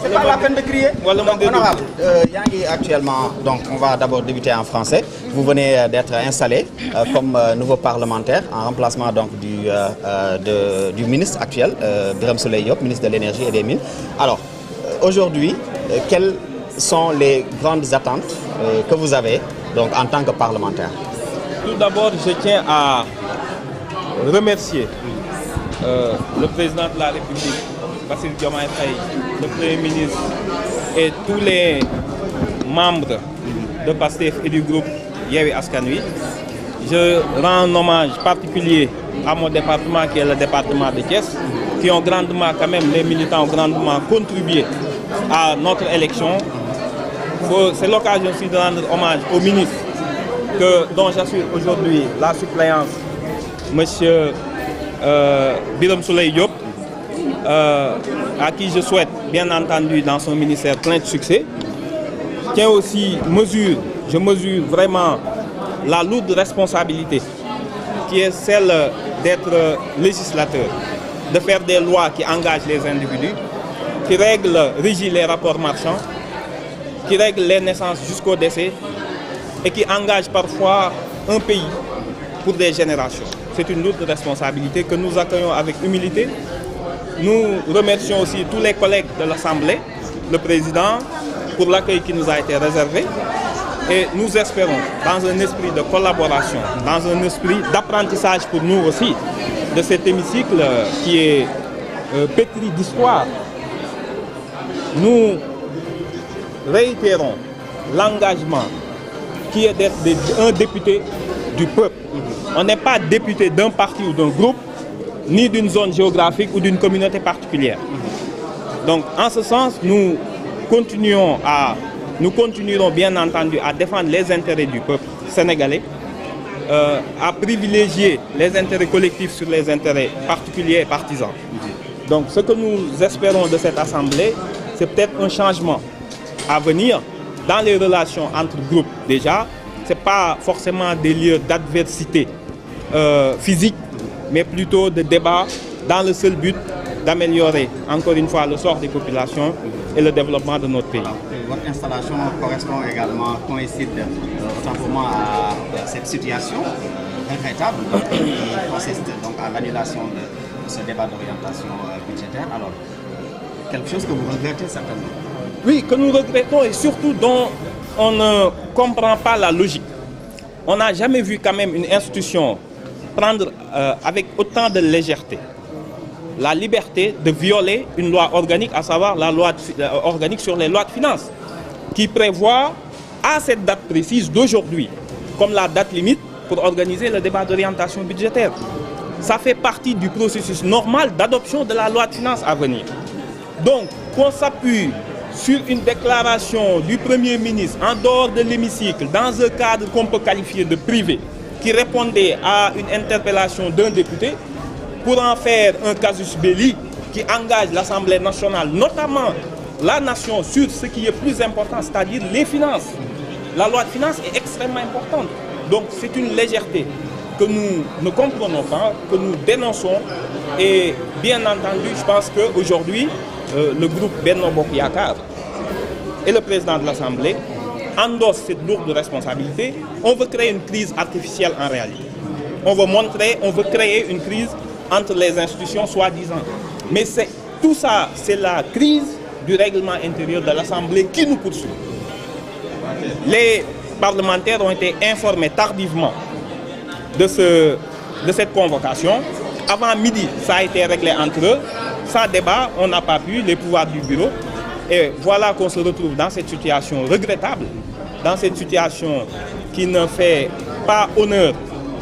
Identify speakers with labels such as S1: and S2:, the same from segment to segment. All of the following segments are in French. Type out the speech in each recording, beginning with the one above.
S1: C'est pas la peine de crier. Honorable, actuellement, donc on va d'abord débuter en français. Vous venez d'être installé comme nouveau parlementaire en remplacement donc du ministre actuel, Birame Souleye Diop, ministre de l'Énergie et des Mines. Alors, aujourd'hui, quelles sont les grandes attentes que vous avez donc, en tant que parlementaire?
S2: Tout d'abord, je tiens à remercier le président de la République, Bassirou Diomaye Faye, le Premier ministre et tous les membres de PASTEF et du groupe Yewwi Askan Wi. Je rends un hommage particulier à mon département qui est le département de Thiès, qui ont grandement, quand même, les militants ont grandement contribué à notre élection. C'est l'occasion aussi de rendre hommage au ministre dont j'assure aujourd'hui la suppléance, M. Birame Souleye Diop, à qui je souhaite, bien entendu, dans son ministère, plein de succès. Je mesure vraiment la lourde responsabilité qui est celle d'être législateur, de faire des lois qui engagent les individus, qui régissent les rapports marchands, qui règlent les naissances jusqu'au décès et qui engagent parfois un pays pour des générations. C'est une lourde responsabilité que nous accueillons avec humilité. Nous remercions aussi tous les collègues de l'Assemblée, le président, pour l'accueil qui nous a été réservé. Et nous espérons, dans un esprit de collaboration, dans un esprit d'apprentissage pour nous aussi, de cet hémicycle qui est pétri d'histoire, nous réitérons l'engagement qui est d'être un député du peuple. On n'est pas député d'un parti ou d'un groupe, ni d'une zone géographique ou d'une communauté particulière. Donc, en ce sens, nous continuerons bien entendu à défendre les intérêts du peuple sénégalais, à privilégier les intérêts collectifs sur les intérêts particuliers et partisans. Donc, ce que nous espérons de cette Assemblée, c'est peut-être un changement à venir dans les relations entre groupes déjà. Ce n'est pas forcément des lieux d'adversité physique, mais plutôt de débat dans le seul but d'améliorer, encore une fois, le sort des populations et le développement de notre pays.
S1: Votre installation correspond également, coïncide autant pour moi à cette situation regrettable qui consiste donc à l'annulation de ce débat d'orientation budgétaire. Alors, quelque chose que vous regrettez certainement?
S2: Oui, que nous regrettons et surtout dont on ne comprend pas la logique. On n'a jamais vu quand même une institution prendre avec autant de légèreté la liberté de violer une loi organique, à savoir la loi organique sur les lois de finances, qui prévoit à cette date précise d'aujourd'hui comme la date limite pour organiser le débat d'orientation budgétaire. Ça fait partie du processus normal d'adoption de la loi de finances à venir. Donc, qu'on s'appuie sur une déclaration du Premier ministre en dehors de l'hémicycle, dans un cadre qu'on peut qualifier de privé, qui répondait à une interpellation d'un député, pour en faire un casus belli qui engage l'Assemblée nationale, notamment la nation, sur ce qui est plus important, c'est-à-dire les finances. La loi de finances est extrêmement importante. Donc c'est une légèreté que nous ne comprenons pas, que nous dénonçons. Et bien entendu, je pense qu'aujourd'hui, le groupe Benno Bokk Yakaar et le président de l'Assemblée endossent cette lourde responsabilité. On veut créer une crise artificielle en réalité. On veut créer une crise entre les institutions soi-disant. Mais tout ça, c'est la crise du règlement intérieur de l'Assemblée qui nous poursuit. Les parlementaires ont été informés tardivement de cette convocation. Avant midi, ça a été réglé entre eux. Sans débat, on n'a pas pu, les pouvoirs du bureau. Et voilà qu'on se retrouve dans cette situation regrettable, dans cette situation qui ne fait pas honneur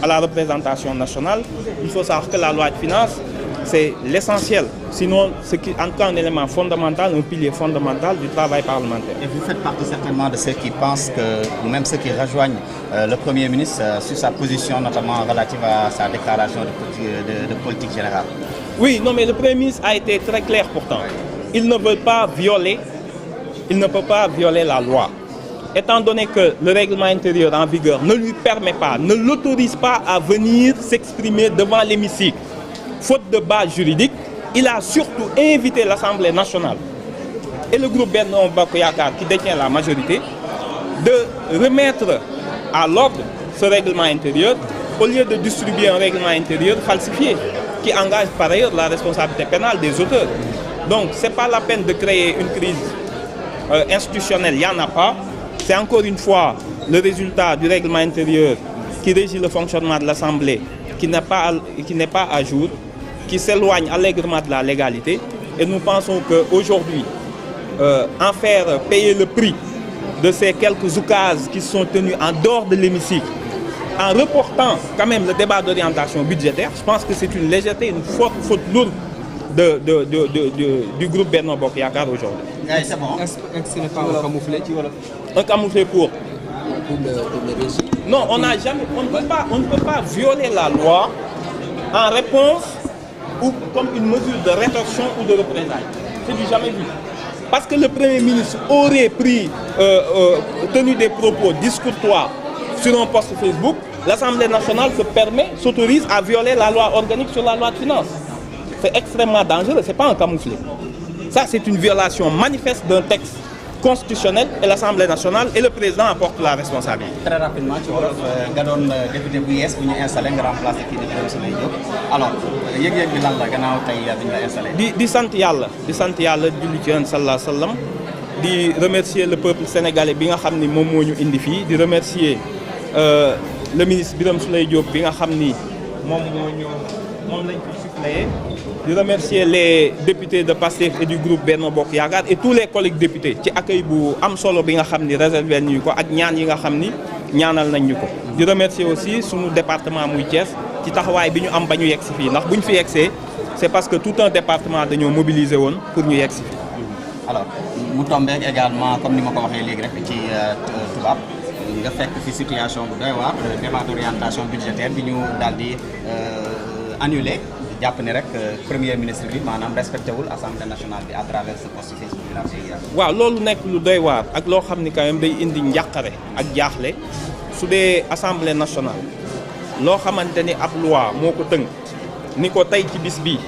S2: à la représentation nationale. Il faut savoir que la loi de finances, c'est l'essentiel. Sinon, en tout cas un élément fondamental, un pilier fondamental du travail parlementaire.
S1: Et vous faites partie certainement de ceux qui pensent que, ou même ceux qui rejoignent le Premier ministre sur sa position, notamment relative à sa déclaration de politique générale.
S2: Oui, non, mais le Premier ministre a été très clair pourtant. Il ne peut pas violer la loi. Étant donné que le règlement intérieur en vigueur ne lui permet pas, ne l'autorise pas à venir s'exprimer devant l'hémicycle, faute de base juridique, il a surtout invité l'Assemblée nationale et le groupe Benno Bokk Yakaar qui détient la majorité de remettre à l'ordre ce règlement intérieur au lieu de distribuer un règlement intérieur falsifié qui engage par ailleurs la responsabilité pénale des auteurs. Donc c'est pas la peine de créer une crise institutionnelle, il n'y en a pas. C'est encore une fois le résultat du règlement intérieur qui régit le fonctionnement de l'Assemblée qui n'est pas à jour, qui s'éloigne allègrement de la légalité. Et nous pensons qu'aujourd'hui, en faire payer le prix de ces quelques oukases qui sont tenus en dehors de l'hémicycle, en reportant quand même le débat d'orientation budgétaire, je pense que c'est une légèreté, une faute lourde du groupe Benno Bokk Yakaar aujourd'hui.
S1: C'est bon.
S3: Est-ce que ce n'est pas un camouflet?
S2: Un camouflet pour
S3: le réussir.
S2: Non, on ne peut pas violer la loi en réponse ou comme une mesure de rétorsion ou de représailles. C'est du jamais vu. Parce que le Premier ministre aurait tenu des propos discourtois sur un post Facebook, l'Assemblée nationale s'autorise à violer la loi organique sur la loi de finances. C'est extrêmement dangereux, ce n'est pas un camouflet. Ça, c'est une violation manifeste d'un texte constitutionnel et l'Assemblée nationale et le président en portent la responsabilité.
S1: Très rapidement ci wolof nga doon député bu yees bu ñu installé nga remplacé kii di Birame Souleye Diop alors yëg-yëg bi lan la gannaaw tey bi ñu la installé.
S2: di sant yàlla julli ci Yonent sallallahu alayhi wa sallam di remercier le peuple sénégalais bi nga xam ni moom moo ñu indi fii di remercier le ministre Birame Souleye Diop bi nga xam ni moom lañ ko suppléé. di remercier les députés de PASTEF et du groupe Benno Bokk Yakaar et tous les collègues députés ci accueil bu am solo bi nga xam ni réservé nañu ko ak ñaan yi nga xam ni ñaanal nañ ñu ko. di remercier aussi sunu département muy Thiès ci taxawaay bi ñu am ba ñu yegg si fii ndax bu ñu fi yeggsee c'est parce que tout un département dañoo mobiliser woon pour ñu yegg si fii.
S1: alors mu tombeek également comme ni ma ko waxee léegi rek ci tubaab nga fekk fi situation bu doy waar débat d'orientation budgétaire bi ñu daal di annulé. jàpp ne rek premier ministre bi maanaam respecté wul assemblée nationale bi à travers ce post Facebook bi la
S2: waaw loolu nekk lu doy waar ak loo xam ni quand même day indi njàqare ak jaaxle su dee assemblée nationale loo xamante ni ab loi moo ko tënk ni ko tey ci bis bii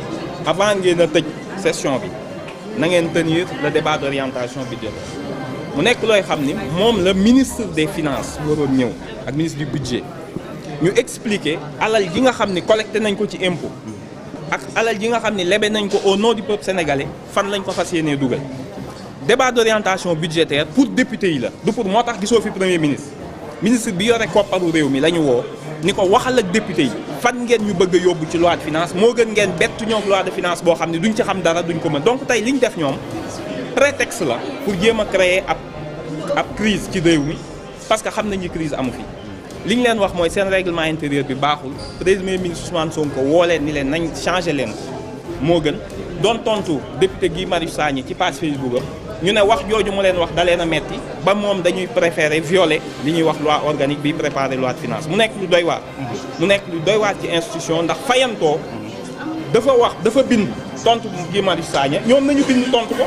S2: avant ngeen a tëj session bi na ngeen tenir le débat d'orientation budgétaire mu nekk looy xam ni moom la ministre des finances waroon ñëw ak ministre du budget ñu expliquer alal ji nga xam ni collecté nañ ko ci impôt. ak alal ji nga xam ne lebe nañ ko au nom du peuple sénégalais fan lañ ko fas yéenee dugal débat d'orientation budgétaire pour député yi la du pour moo tax gisoo fi premier ministre bi yore kopparu réew mi la ñu woo ni ko waxal ak député yi fan ngeen ñu bëgg a yóbbu ci loi de finance moo gën ngeen bettu ñoom loi de finance boo xam ne duñ ci xam dara duñ ko mën donc tey li ñu def ñoom prétexte la pour jéem a créer ab crise ci réew mi parce que xam nañu crise amu fi. li ñu leen wax mooy seen règlement intérieur bi baaxul premier ministre Ousmane Sonko woo leen ni leen nañ changé leen moo gën doon tontu député Guy Marius Sagna ci page Facebook am ñu ne wax jooju mu leen wax da leen a metti ba moom dañuy préférer violer li ñuy wax loi organique bi préparer loi de finance mu nekk lu doy waar. mu nekk lu doy waar ci institution ndax fayantoo dafa bind tontu Guy Marius Sagna ñoom nañu bind tontu ko.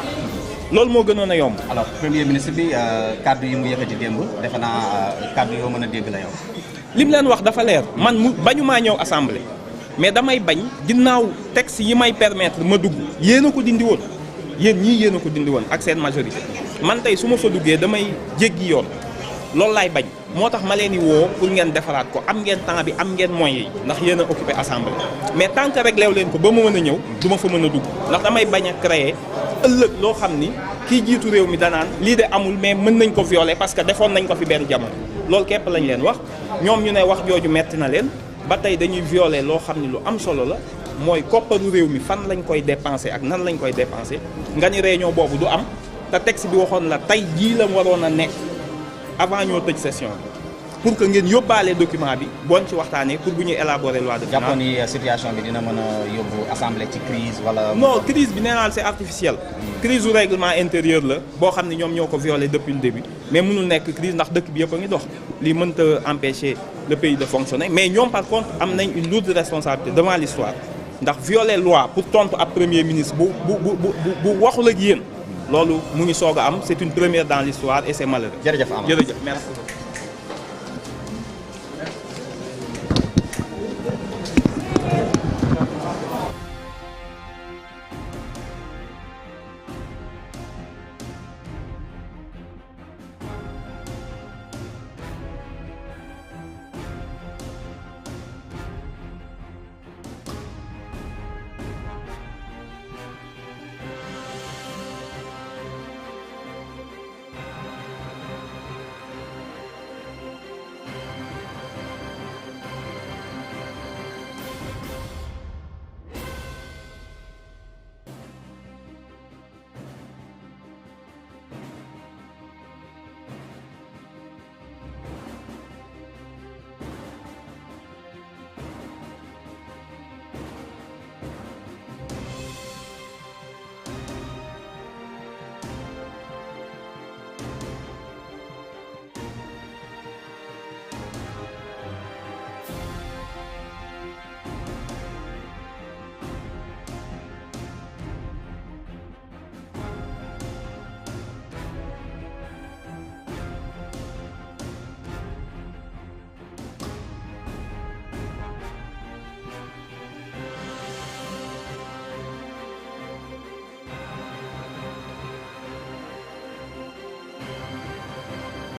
S2: loolu moo gënoon a yomb.
S1: alors premier ministre bi kaddu yi mu yëkkati démb defe naa kaddu yoo mën a dégg la yow.
S2: li mu leen wax dafa leer man bañu maa ñëw assemblée mais damay bañ ginnaaw texte yi may permettre ma dugg yéen a ko dindi woon yéen ñii yéen a ko dindi woon ak seen majorité man tey su ma fa duggee damay jéggi yoon loolu laay bañ moo tax ma leen di woo pour ngeen defaraat ko am ngeen temps bi am ngeen moyens yi ndax yéen a occupé assemblée mais tant que réglé wu leen ko ba ma mën a ñëw du ma fa mën a dugg ndax damay bañ a créer ëllëg loo xam ni kii jiitu réew mi danaan lii de amul mais mën nañ ko violer parce que defoon nañ ko fi benn jamono loolu képp lañ leen wax ñoom ñu ne wax jooju metti na leen ba tey dañuy violer loo xam ni lu am solo la mooy kopparu réew mi fan lañ koy dépenser ak nan lañ koy dépenser nga ni réunion boobu du am te texte bi waxoon la tey jii la waroon a nekk avant ñoo tëj session bi pour que ngeen yóbbaale document bi boon ci waxtaanee pour bu ñuy élaborer loi de finance.
S1: jàppoon ni situation bi dina mën a yóbbu assemblée ci crise wala.
S2: non crise bi nee naa c'est artificiel. crise du règlement intérieur la boo xam ne ñoom ñoo ko violé depuis le début mais mënul nekk crise ndax dëkk bi yëpp a ngi dox lii mënta empêcher le pays de fonctionner mais ñoom par contre am nañ une lourde responsabilité devant l'histoire ndax violer loi pour tontu ab premier ministre bu waxul ak yéen loolu mu ngi soog a am c'est une première dans l'histoire et c'est malheureux.
S1: jërëjëf Amadou
S2: jërëjëf merci.